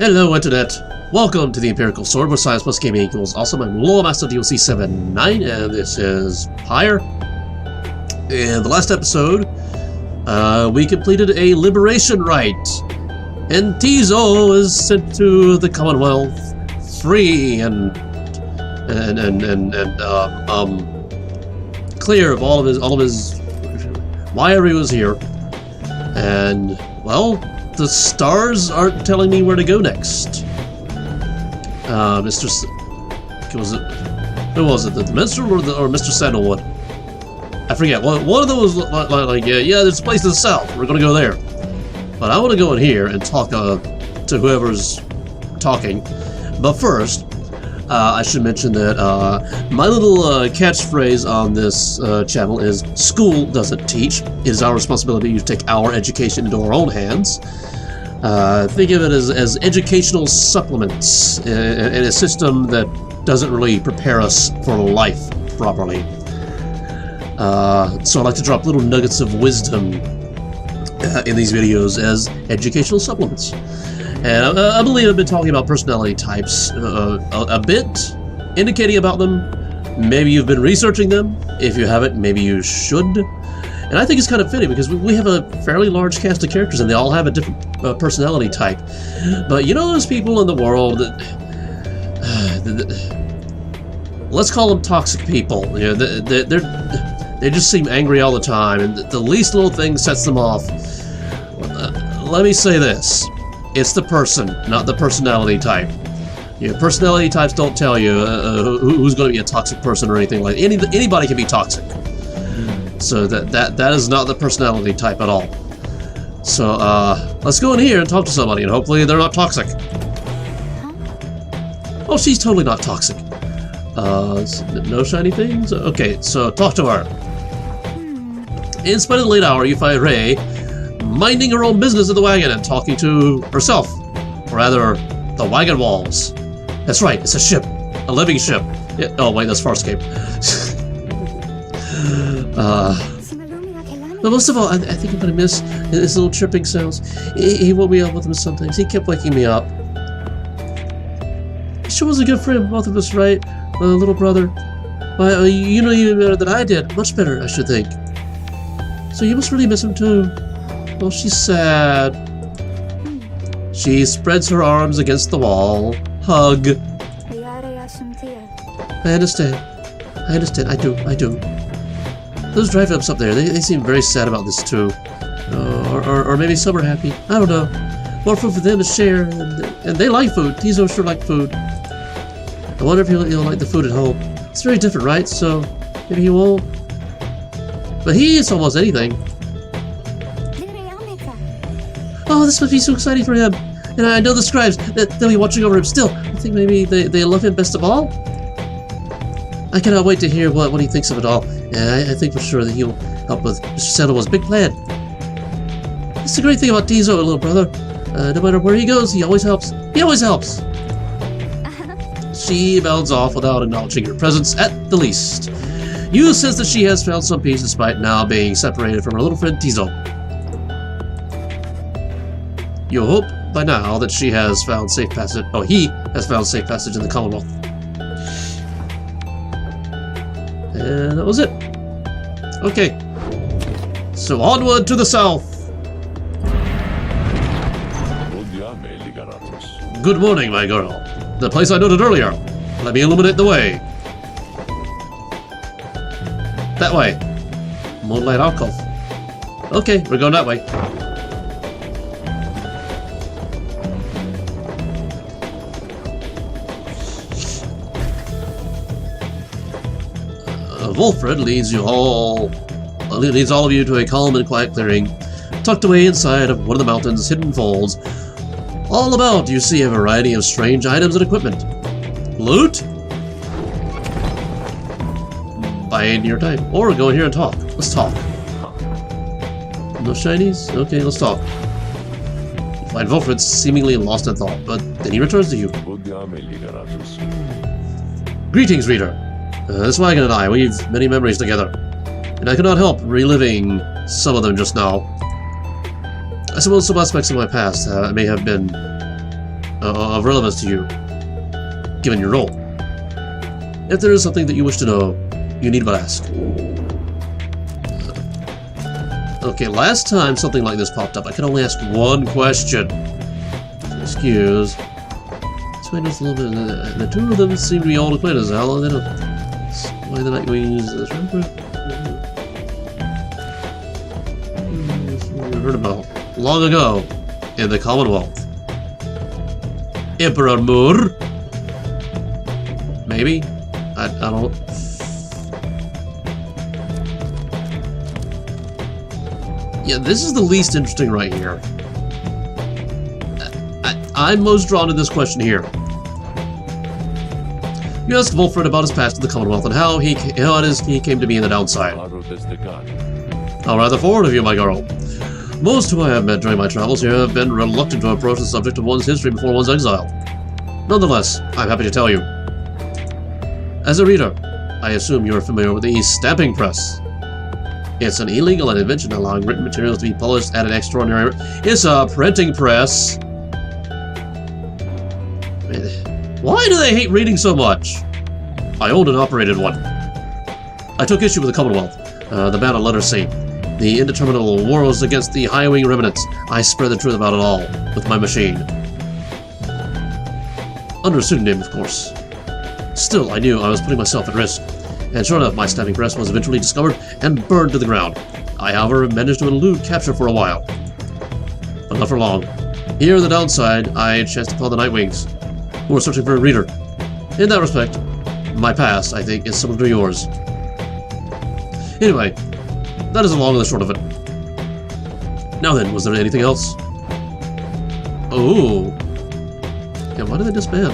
Hello, Internet! Welcome to the Empirical Sword, where science plus gaming equals awesome. I'm Lore Master DLC 79, and this is Pyre. In the last episode, we completed a liberation rite, and Tizo is sent to the Commonwealth free and clear of all of his why he was here. And well, the stars aren't telling me where to go next. Who was it? The Minstrel or Mr. Sandalwood? I forget. One of them was like yeah, there's a place to the south. We're gonna go there. But I want to go in here and talk to whoever's talking. But first, I should mention that my little catchphrase on this channel is "School doesn't teach. It is our responsibility to take our education into our own hands." Think of it as educational supplements in a system that doesn't really prepare us for life properly. So I like to drop little nuggets of wisdom in these videos as educational supplements. And I believe I've been talking about personality types a bit, indicating about them. Maybe you've been researching them. If you haven't, maybe you should. And I think it's kind of fitting because we have a fairly large cast of characters and they all have a different personality type. But you know those people in the world that... let's call them toxic people. You know, they just seem angry all the time, and the least little thing sets them off. Let me say this. It's the person, not the personality type. You know, personality types don't tell you who's going to be a toxic person or anything like that. Anybody can be toxic. So that is not the personality type at all. So let's go in here and talk to somebody, and hopefully they're not toxic. Oh, she's totally not toxic. No shiny things? Okay, so talk to her. In spite of the late hour, you find Ray minding her own business in the wagon and talking to herself. Or rather, the wagon walls. That's right, it's a ship. A living ship. Yeah, oh wait, that's Farscape. But most of all, I think I'm gonna miss his little tripping sounds. He woke me up with him sometimes. He kept waking me up. He sure was a good friend, both of us, right? Little brother. Why, you know even better than I did. Much better, I should think. So you must really miss him too. Oh, she's sad. She spreads her arms against the wall. Hug. I understand. I do. Those drive-ups up there, they seem very sad about this too. Or maybe some are happy. I don't know. More food for them to share, and they like food. Tizo sure like food. I wonder if he'll like the food at home. It's very different, right? So maybe he won't. But he eats almost anything. Oh, this must be so exciting for him. And I know the scribes, they'll be watching over him still. I think maybe they love him best of all. I cannot wait to hear what he thinks of it all. And I think for sure that he'll help with Mr. Sandalwood's big plan. That's the great thing about Tizo, little brother. No matter where he goes, he always helps. He always helps. She bounds off without acknowledging her presence at the least. You sense that she has found some peace despite now being separated from her little friend Tizo. You hope by now that she has found safe passage. Oh, he has found safe passage in the Commonwealth. And that was it. Okay. So onward to the south. Good morning, my girl. The place I noted earlier. Let me illuminate the way. That way. Moonlight Alcove. Okay, we're going that way. Volfred leads all of you to a calm and quiet clearing, tucked away inside of one of the mountain's hidden folds. All about you see a variety of strange items and equipment. Loot? Bide your time. Or go in here and talk. Let's talk. No shinies? Okay, let's talk. You find Volfred seemingly lost in thought, but then he returns to you. Greetings, reader. This wagon and I, we've many memories together, and I cannot help reliving some of them just now. I suppose some aspects of my past may have been of relevance to you, given your role. If there is something that you wish to know, you need but ask. Okay, last time something like this popped up, I could only ask one question. Excuse. This way knows a little bit. The two of them seem to be old acquaintances. How long they know? Why the Nightwings? Heard about long ago in the Commonwealth. Emperor Moore? Maybe? I don't. Yeah, this is the least interesting right here. I'm most drawn to this question here. You ask Volfred about his past in the Commonwealth and how it is he came to be in the downside. How rather forward of you, my girl. Most who I have met during my travels here have been reluctant to approach the subject of one's history before one's exile. Nonetheless, I'm happy to tell you. As a reader, I assume you are familiar with the stamping press. It's an illegal invention allowing written materials to be published at an extraordinary rate. It's a printing press. Why do they hate reading so much? I owned and operated one. I took issue with the Commonwealth, the ban on literacy, the indeterminable wars against the high-wing remnants. I spread the truth about it all with my machine. Under a pseudonym, of course. Still, I knew I was putting myself at risk, and sure enough, my stamping press was eventually discovered and burned to the ground. I, however, managed to elude capture for a while, but not for long. Here, in the downside, I chanced upon the Nightwings, who were searching for a reader. In that respect, my past, I think, is similar to yours. Anyway, that is the long and the short of it. Now then, was there anything else? Oh. Yeah, why did they disband?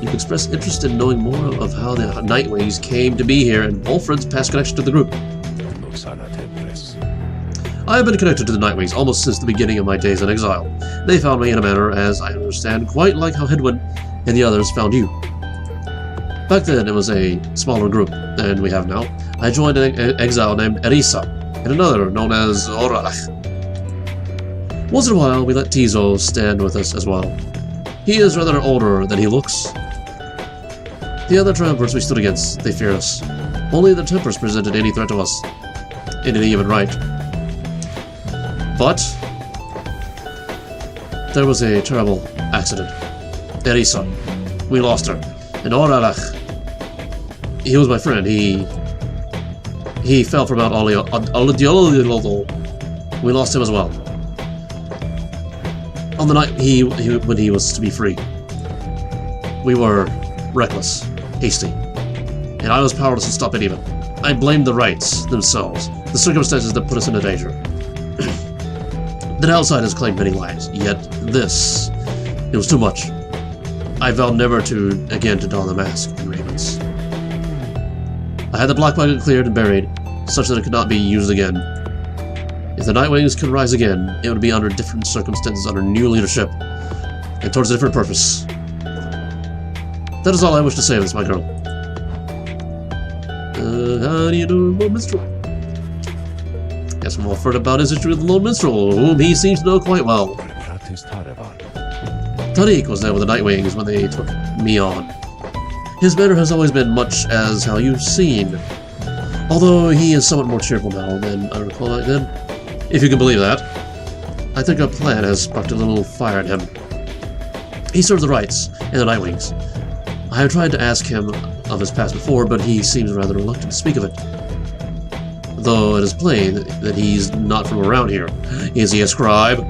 You can express interest in knowing more of how the Nightwings came to be here and Volfred's past connection to the group. I have been connected to the Nightwings almost since the beginning of my days in exile. They found me in a manner, as I understand, quite like how Hedwyn and the others found you. Back then, it was a smaller group than we have now. I joined an exile named Erisa, and another known as Oralach. Once in a while, we let Tizo stand with us as well. He is rather older than he looks. The other trampers we stood against, they feared us. Only the Tempers presented any threat to us, in any even right. But there was a terrible accident. Erisa, we lost her. And Oralach, he was my friend. He fell from Mount Aldiolo. We lost him as well. On the night when he was to be free. We were reckless, hasty, and I was powerless to stop any of it. I blamed the Rites themselves, the circumstances that put us into danger. The downside has claimed many lives, yet this, it was too much. I vowed never again to don the mask and ravens. I had the Blackwagon cleared and buried, such that it could not be used again. If the Nightwings could rise again, it would be under different circumstances, under new leadership, and towards a different purpose. That is all I wish to say of this, my girl. How do you do, Lord Minstrel? Ask Volfred about his history with the Lord Minstrel, whom he seems to know quite well. Tariq was there with the Nightwings when they took me on. His manner has always been much as how you've seen, although he is somewhat more cheerful now than I recall back then. If you can believe that. I think our plan has sparked a little fire in him. He served the Rites and the Nightwings. I have tried to ask him of his past before, but he seems rather reluctant to speak of it. Though it is plain that he's not from around here. Is he a scribe?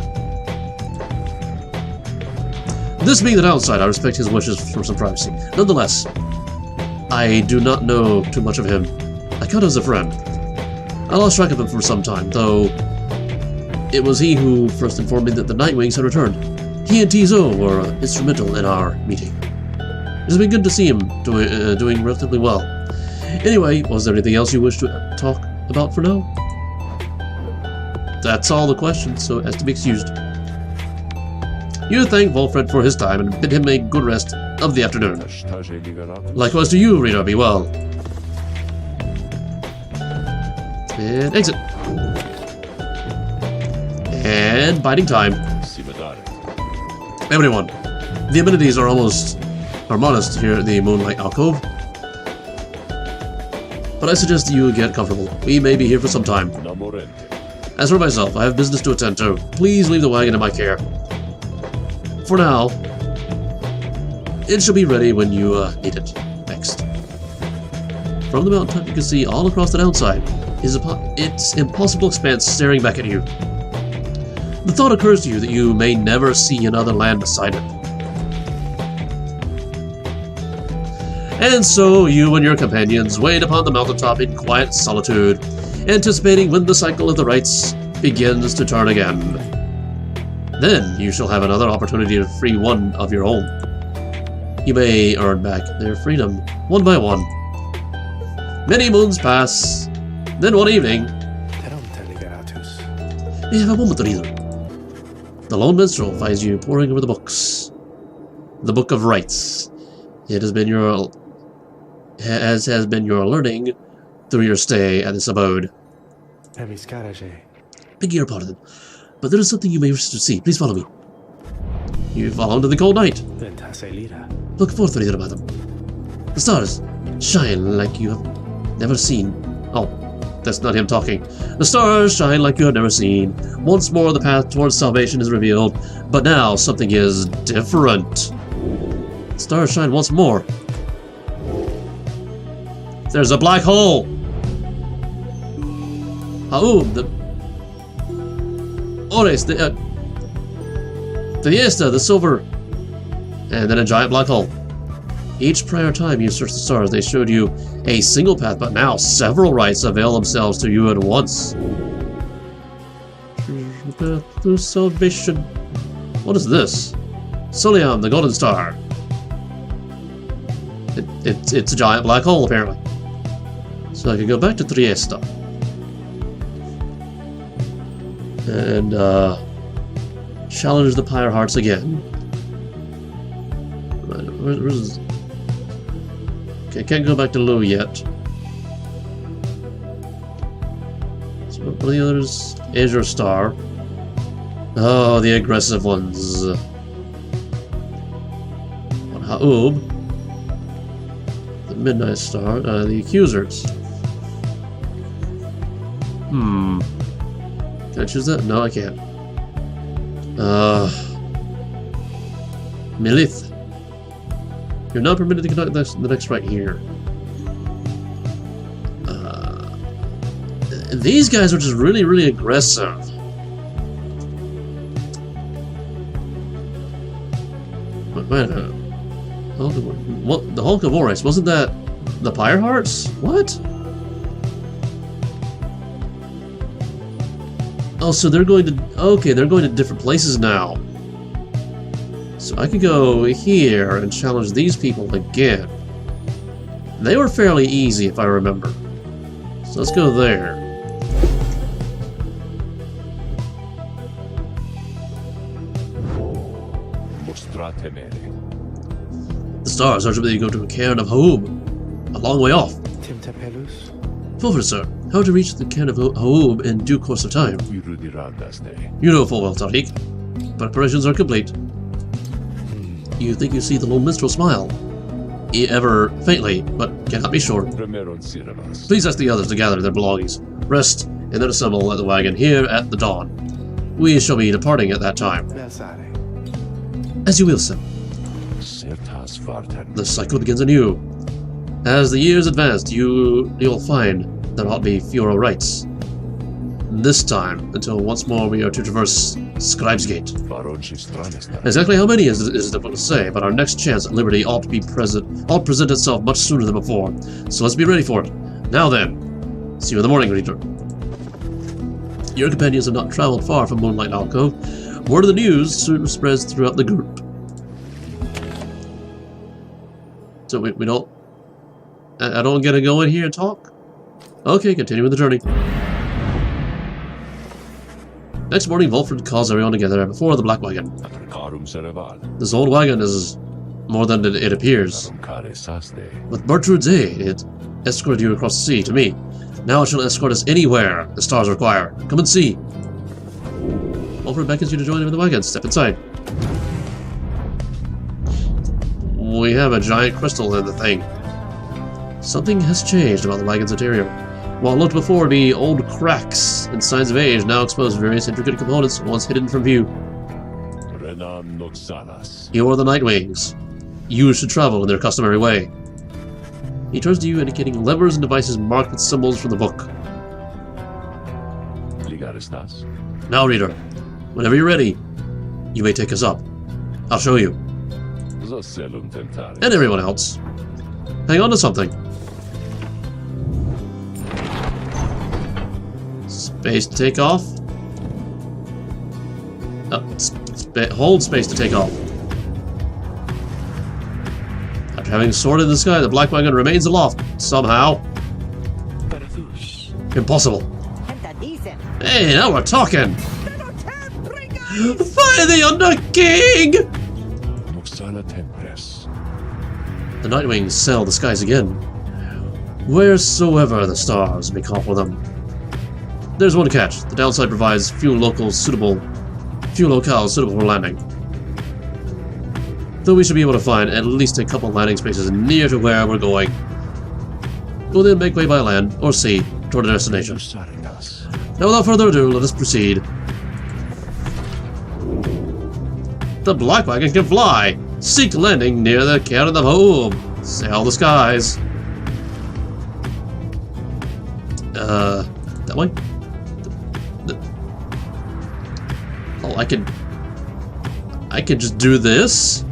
This being the downside, I respect his wishes for some privacy. Nonetheless, I do not know too much of him. I count him as a friend. I lost track of him for some time, though it was he who first informed me that the Nightwings had returned. He and Tizo were instrumental in our meeting. It has been good to see him doing relatively well. Anyway, was there anything else you wish to talk about for now? That's all the questions, so as to be excused. You thank Volfred for his time and bid him a good rest of the afternoon. Likewise to you, reader, be well. And exit. And biding time. Everyone. The amenities are modest here at the Moonlight Alcove. But I suggest you get comfortable. We may be here for some time. As for myself, I have business to attend to. Please leave the wagon in my care. For now, it shall be ready when you need it. Next. From the mountaintop, you can see all across the downside. Its impossible expanse staring back at you. The thought occurs to you that you may never see another land beside it. And so you and your companions wait upon the mountaintop in quiet solitude, anticipating when the cycle of the rites begins to turn again. Then you shall have another opportunity to free one of your own. You may earn back their freedom, one by one. Many moons pass, then one evening, you have a moment to read. The lone minstrel finds you poring over the books. The Book of Rites. It has been your learning through your stay at this abode. Beg your pardon, but there is something you may wish to see. Please follow me. You follow into the cold night. Look forth, reader, madam. The stars shine like you have never seen. Oh, that's not him talking. The stars shine like you have never seen. Once more the path towards salvation is revealed, but now something is different. The stars shine once more. There's a black hole! The Ores, the Fiesta, the silver, and then a giant black hole. Each prior time you searched the stars, they showed you a single path, but now several rites avail themselves to you at once. Path to salvation. What is this? Soliam, the golden star. It's a giant black hole, apparently. So I can go back to Trieste. And, challenge the Pyre Hearts again. Where's... Okay, can't go back to Lou yet. So what are the others? Azure Star. Oh, the aggressive ones. Ha'ub. The Midnight Star. The Accusers. Can I choose that? No, I can't. Milith. You're not permitted to conduct the next rite here. These guys are just really, really aggressive. Wait a minute. What? The Hulk of Ores, wasn't that the Pyre Hearts? What? Oh, so they're going to... Okay, they're going to different places now. So I could go here and challenge these people again. They were fairly easy, if I remember. So let's go there. The stars urge me to go to a cairn of Ha'ub, a long way off. Volfred, sir, how to reach the cairn of Ha'ub in due course of time? You know full well, Tariq. Preparations are complete. You think you see the lone minstrel smile? Ever faintly, but cannot be sure. Please ask the others to gather their belongings, rest, and then assemble at the wagon here at the dawn. We shall be departing at that time. As you will, sir. The cycle begins anew. As the years advance, you'll find there ought to be fewer rites. This time, until once more we are to traverse Scribe's Gate. Exactly how many is difficult to say, but our next chance at liberty ought to present itself much sooner than before. So let's be ready for it. Now then, see you in the morning, reader. Your companions have not traveled far from Moonlight Alcove. Word of the news soon spreads throughout the group. So we don't... I don't get to go in here and talk? Okay, continue with the journey. Next morning, Volfred calls everyone together before the Blackwagon. This old wagon is more than it appears. With Bertrude's aid, it escorted you across the sea to me. Now it shall escort us anywhere the stars require. Come and see. Volfred beckons you to join him in the wagon. Step inside. we have a giant crystal in the thing. Something has changed about the wagon's interior. While it looked before to be old cracks and signs of age, now expose various intricate components once hidden from view. You are the Nightwings. You should travel in their customary way. He turns to you, indicating levers and devices marked with symbols from the book. Now, reader, whenever you're ready, you may take us up. I'll show you. And everyone else. Hang on to something. Space to take off. Hold space to take off. After having soared in the sky, the Blackwagon remains aloft, somehow. Impossible. Hey, now we're talking! Fire the Under King! The Nightwings sail the skies again, wheresoever the stars may call for them. There's one catch. The downside provides few locales suitable for landing. Though we should be able to find at least a couple landing spaces near to where we're going. We'll then make way by land or sea toward our destination. Now without further ado, let us proceed. The Blackwagon can fly! Seek landing near the Cairn of Home. Sail the skies. That way? Oh, I could just do this?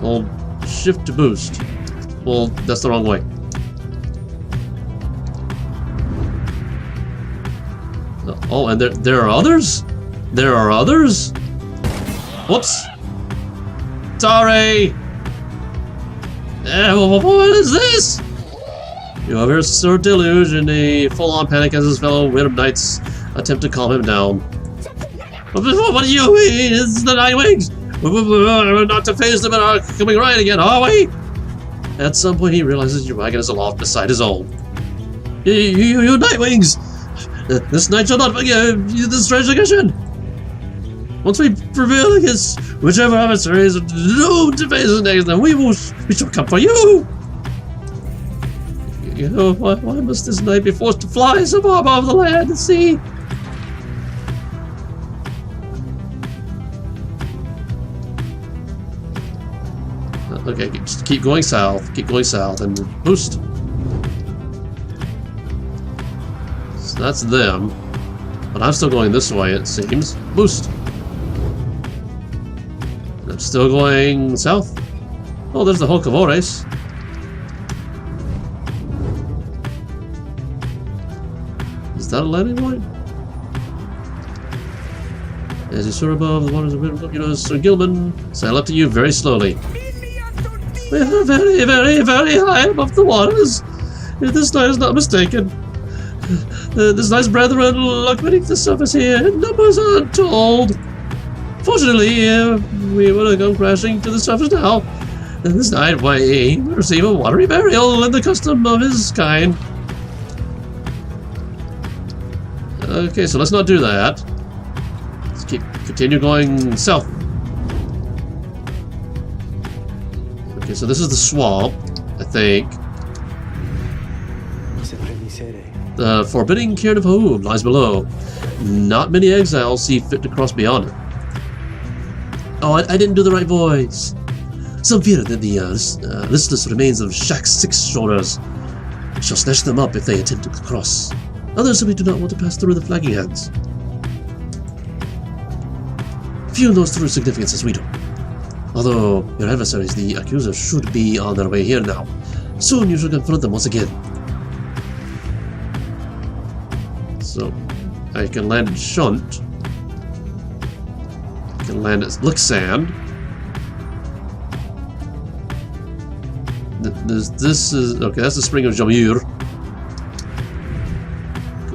Hold shift to boost. Well, that's the wrong way. Oh, and there are others? There are others? Whoops. Sorry! What is this? You have here Sir Deluge in a full-on panic as his fellow Rhythm Knights attempt to calm him down. What do you mean? It's the Nightwings! We're not to face them and are coming right again, are we? At some point he realizes your wagon is aloft beside his own. You Nightwings! This night shall not this strange occasion! Once we prevail against whichever adversary is doomed to face us next, then we shall come for you! You know, why must this knight be forced to fly so far above the land and sea? Okay, just keep going south, and boost. So that's them. But I'm still going this way, it seems. Boost. I'm still going south. Oh, there's the Hulk of Ores. Is that a landing point? As you soar above the waters of River, you know, Sir Gilman, sail up to you very slowly. We are very, very, very high above the waters. If this night is not mistaken. This nice brethren look beneath the surface here. Numbers are untold. Fortunately, we will have come crashing to the surface now. And this night, why, he will receive a watery burial in the custom of his kind. Okay, so let's not do that. Let's continue going south. Okay, so this is the swamp, I think. The forbidding Cairn of Home lies below. Not many exiles see fit to cross beyond it. Oh, I didn't do the right voice. Some fear that the listless remains of Shaq's 6 shoulders shall snatch them up if they attempt to cross. Others simply do not want to pass through the flagging hands. Few knows true significance as we do. Although your adversaries, the accusers, should be on their way here now. Soon you shall confront them once again. So, I can land at Shunt. I can land at Lixand. This is... okay, that's the Spring of Jamur.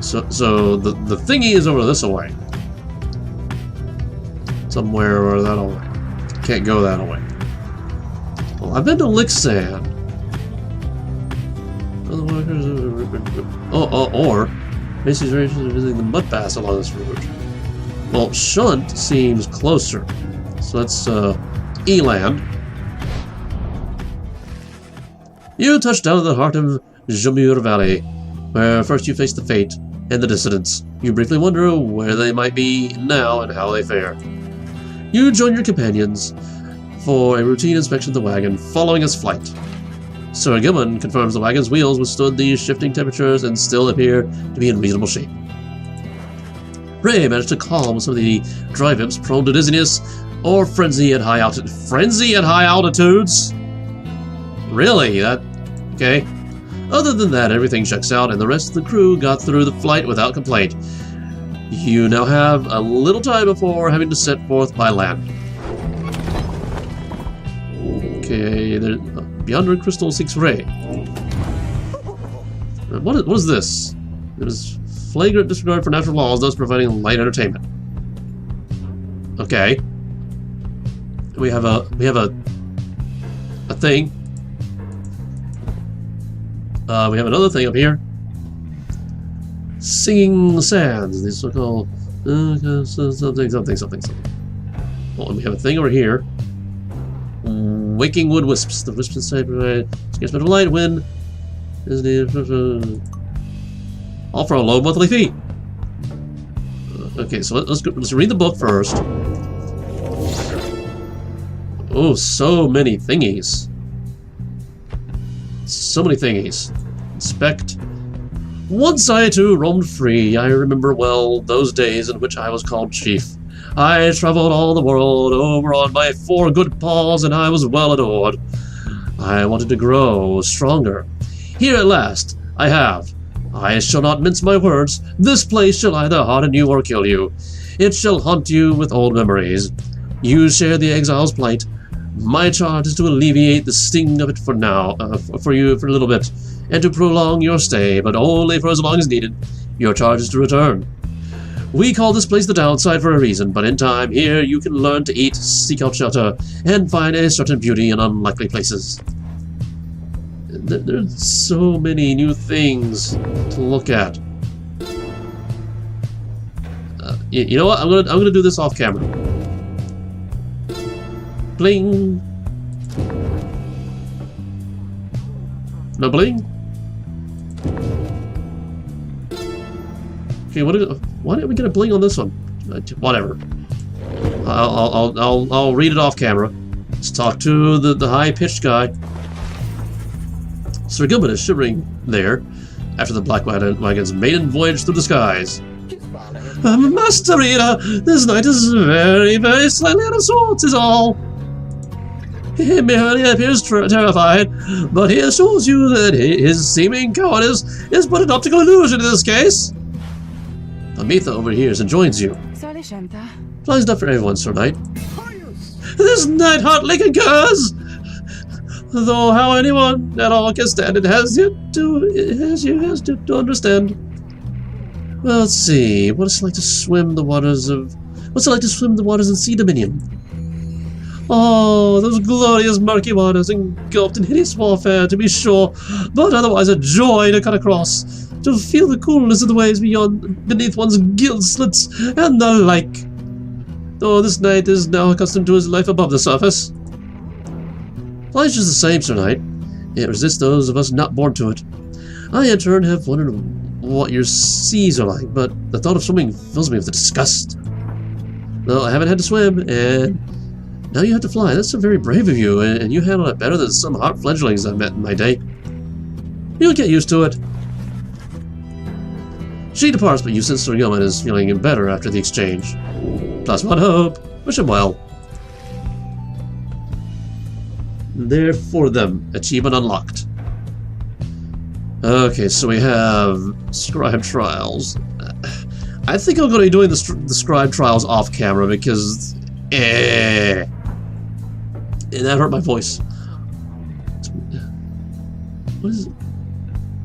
So the thingy is over this way. Somewhere or that way. Can't go that way. Well, I've been to Lixand. Or Macy's Ranches are visiting the mud baths along this route. Well, Shunt seems closer. So let's eland. You touch down at the heart of Jamur Valley, where first you face the fate and the dissidents. You briefly wonder where they might be now and how they fare. You join your companions for a routine inspection of the wagon, following its flight. Sir Gilman confirms the wagon's wheels withstood these shifting temperatures and still appear to be in reasonable shape. Ray managed to calm some of the drive imps prone to dizziness or frenzy at high altitudes. Frenzy at high altitudes? Really? Okay. Other than that, everything checks out, and the rest of the crew got through the flight without complaint. You now have a little time before having to set forth by land. Okay, beyond Red Crystal seeks Ray. What is this? It is flagrant disregard for natural laws, thus providing light entertainment. Okay. We have a thing. We have another thing up here. Singing Sands. These so-called something. Oh, and we have a thing over here. Waking Wood Wisps. The wisps inside provide scarce bit of light when is needed. All for a low monthly fee. Okay, so let's read the book first. Oh, so many thingies. So many thingies. Inspect. Once I too roamed free. I remember well those days in which I was called chief. I traveled all the world over on my 4 good paws, and I was well adored. I wanted to grow stronger. Here at last, I have. I shall not mince my words. This place shall either harden you or kill you. It shall haunt you with old memories. You share the exile's plight. My charge is to alleviate the sting of it for now, for you for a little bit, and to prolong your stay, but only for as long as needed. Your charge is to return. We call this place the downside for a reason, but in time, here you can learn to eat, seek out shelter, and find a certain beauty in unlikely places. There's so many new things to look at. You know what? I'm gonna do this off camera. Bling. No bling. Okay, why didn't we get a bling on this one? Whatever. I'll read it off camera. Let's talk to the high-pitched guy. Sir Gilbert is shivering there after the Blackwagon's maiden voyage through the skies. Master Reader, this knight is very, very slightly out of sorts, is all. He merely appears terrified, but he assures you that his seeming cowardice is but an optical illusion in this case. Amitha overhears and joins you. Fly's not for everyone, Sir Knight. This knight hardly concurs, though how anyone at all can stand it has yet to understand. Well, let's see. What's it like to swim the waters in Sea Dominion? Oh, those glorious murky waters engulfed in hideous warfare, to be sure, but otherwise a joy to cut across, to feel the coolness of the waves beneath one's gill slits, and the like. Though this knight is now accustomed to his life above the surface. Life's just the same, Sir Knight. It resists those of us not born to it. I, in turn, have wondered what your seas are like, but the thought of swimming fills me with disgust. Though I haven't had to swim, and now you have to fly. That's so very brave of you, and you handle it better than some hot fledglings I've met in my day. You'll get used to it. She departs, but you sense Sir Gilman is feeling better after the exchange. Plus one hope. Wish him well. There for them. Achievement unlocked. Okay, so we have scribe trials. I think I'm going to be doing the scribe trials off camera because that hurt my voice. What is it?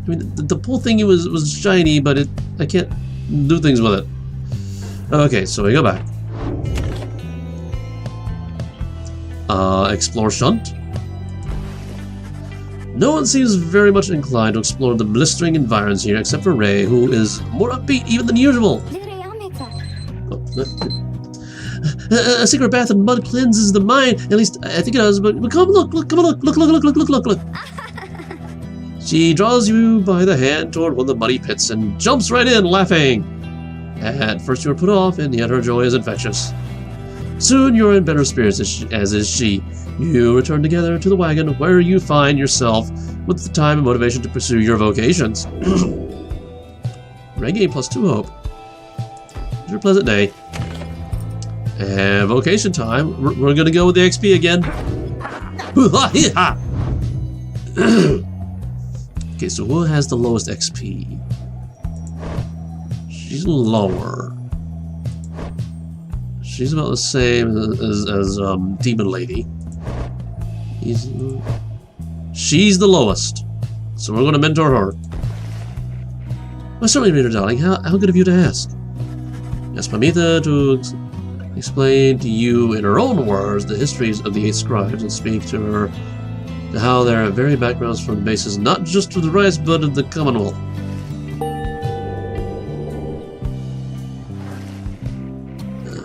I mean, the pull thingy was shiny, but I can't do things with it. Okay, so we go back. Explore Shunt. No one seems very much inclined to explore the blistering environs here, except for Ray, who is more upbeat even than usual. A secret bath and mud cleanses the mind. At least I think it does. But come look, come on, look. She draws you by the hand toward one of the muddy pits and jumps right in, laughing. At first you are put off, and yet her joy is infectious. Soon you are in better spirits, as is she. You return together to the wagon, where you find yourself with the time and motivation to pursue your vocations. Regain +2 hope. Your pleasant day. And vocation time. We're gonna go with the XP again. Okay, so who has the lowest XP? She's lower. She's about the same as Demon Lady. She's the lowest. So we're going to mentor her. Well, certainly, Reader Darling. How good of you to ask. Ask Pamitha to explain to you in her own words the histories of the 8 scribes and speak to her to how their very backgrounds form the basis not just of the Rites but of the Commonwealth.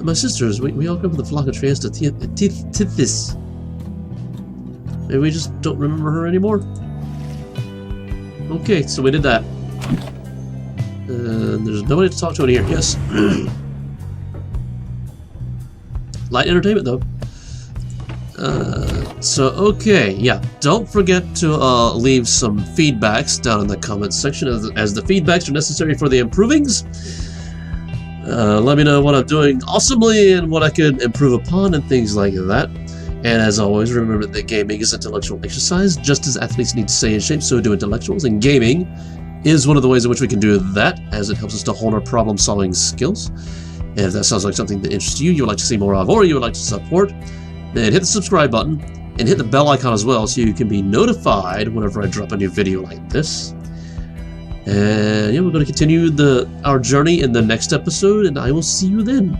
My sisters, we all come from the flock of Trieste Tithis. Maybe we just don't remember her anymore? Okay, so we did that. There's nobody to talk to in here. Yes. Light entertainment, though. So, okay, yeah. Don't forget to leave some feedbacks down in the comments section, as the feedbacks are necessary for the improvings. Let me know what I'm doing awesomely and what I could improve upon and things like that. And as always, remember that gaming is intellectual exercise. Just as athletes need to stay in shape, so do intellectuals. And gaming is one of the ways in which we can do that, as it helps us to hone our problem-solving skills. And if that sounds like something that interests you, you would like to see more of, or you would like to support, then hit the subscribe button and hit the bell icon as well, so you can be notified whenever I drop a new video like this. And yeah, we're going to continue our journey in the next episode, and I will see you then.